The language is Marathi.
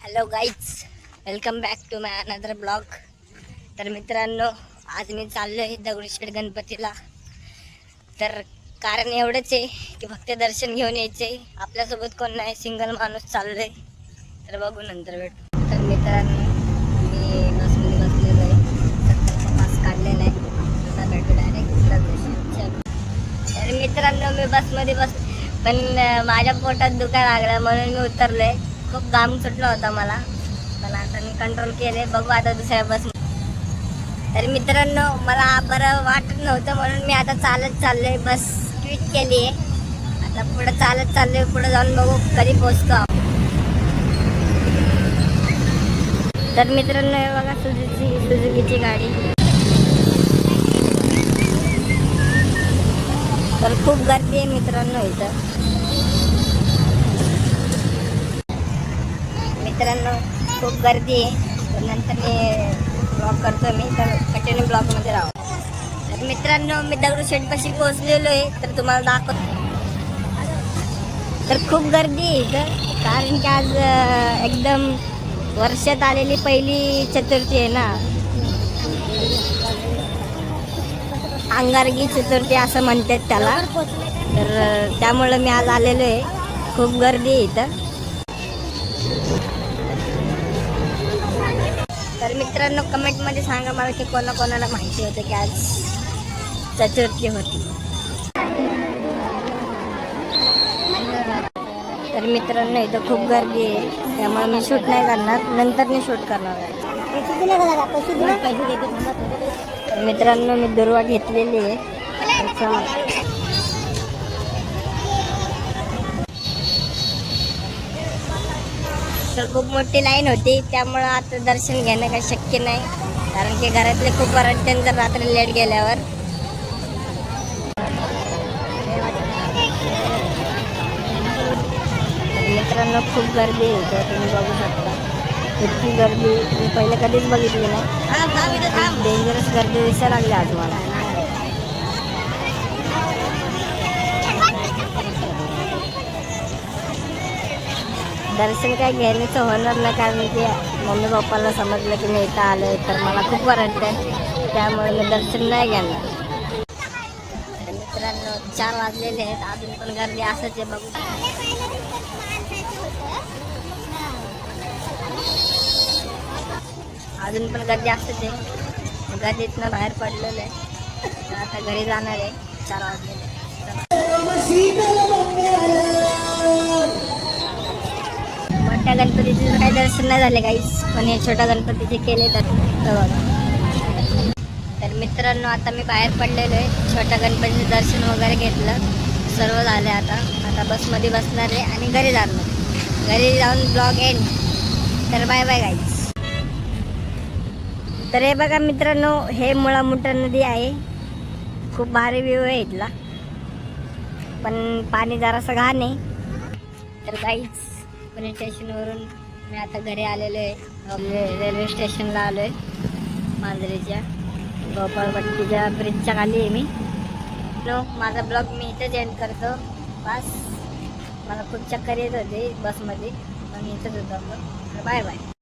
Hello guys, welcome back to my another blog. तर मित्रांनो, आज मी चाललो आहे दगडूशेठ गणपतीला. तर कारण एवढंच आहे की फक्त दर्शन घेऊन यायचे. आपल्यासोबत कोण नाही, सिंगल माणूस चाललो आहे. तर बघू नंतर भेटू. तर मित्रांनो, मी बसमध्ये बसलेलो आहे. सत्तरचा पास काढलेला आहे. आता भेटू डायरेक्ट दगडूशेठ. तर मित्रांनो, मी बसमध्ये पण माझ्या पोटात दुखायला लागलं म्हणून मी उतरले. खूप घाम सुटला होता मला, पण आता मी कंट्रोल केले. बघू आता दुसऱ्या बस. तर मित्रांनो, मला बरं वाटत नव्हतं म्हणून मी आता चालत चाललोय. बस क्विट केली आहे. आता पुढे चालत चाललोय. पुढे जाऊन बघू कधी पोहोचतो. तर मित्रांनो, हे बघा सुझुकीची गाडी. तर खूप गर्दी आहे मित्रांनो इथं. मित्रांनो, खूप गर्दी आहे. तर नंतर मी ब्लॉग करतो. मी तर कंटिन्यू ब्लॉगमध्ये राहू. तर मित्रांनो, मी दगडूशेठपाशी पोहोचलेलो आहे. तर तुम्हाला दाखवतो. तर खूप गर्दी आहे इथं, कारण की आज एकदम वर्षात आलेली पहिली चतुर्थी आहे ना, अंगारकी चतुर्थी असं म्हणतात त्याला. तर त्यामुळं मी आज आलेलो आहे. खूप गर्दी आहे इथं. तर मित्रांनो, कमेंटमध्ये सांगा मला की कोणाकोणाला माहिती होतं की आज चतुर्थी होती. तर मित्रांनो, इथं खूप गर्दी आहे, त्यामुळे मी शूट नाही करणार. नंतर मी शूट करणार आहे. तर मित्रांनो, मी दुर्वा घेतलेली आहे. तर खूप मोठी लाईन होती, त्यामुळं आता दर्शन घेणं काही शक्य नाही. कारण की घरातले खूप ओरडतात जर रात्री लेट गेल्यावर. मित्रांनो, खूप गर्दी आहे, तुम्ही बघू शकता. इतकी गर्दी मी पहिले कधीच बघितली नाही. डेंजरस गर्दी दिसायला लागली आज मला. दर्शन काय घेण्याचं होणार नाही, कारण की मम्मी पप्पाला समजलं की मी इथं आलो आहे तर मला खूप वाटतं, त्यामुळे मी दर्शन नाही घेणार. मित्रांनो, 4 वाजलेले आहेत, अजून पण गर्दी असंच आहे. बघू, अजून पण गर्दी असंच आहे. गर्दीतनं बाहेर पडलेलं आहे. तर आता घरी जाणार आहे. 4 वाजलेले. मोठ्या गणपतीचे काही दर्शन नाही झाले काहीच, पण हे छोट्या गणपतीचे केले. तर मित्रांनो, आता मी बाहेर पडलेलो आहे. छोट्या गणपतीचं दर्शन वगैरे घेतलं, सर्व झाले. आता बसमध्ये बसणार आहे आणि घरी जाणार. घरी जाऊन ब्लॉग एंड. तर बाय बाय गाईज. तर हे बघा मित्रांनो, हे मुळामुठा नदी आहे. खूप भारी व्ह्यू आहे इथला, पण पाणी जरासं घाण आहे. तर गाईज, पुणे स्टेशनवरून मी आता घरी आलेलो आहे. रेल्वे स्टेशनला आलो आहे. मांजरीच्या गोपाळपट्टीच्या ब्रिजच्या खाली आहे मी. माझा ब्लॉग मी इथंच एंड करतो. बस, मला खूप चक्कर येत होते बसमध्ये, पण इथंच होतो. Bye bye.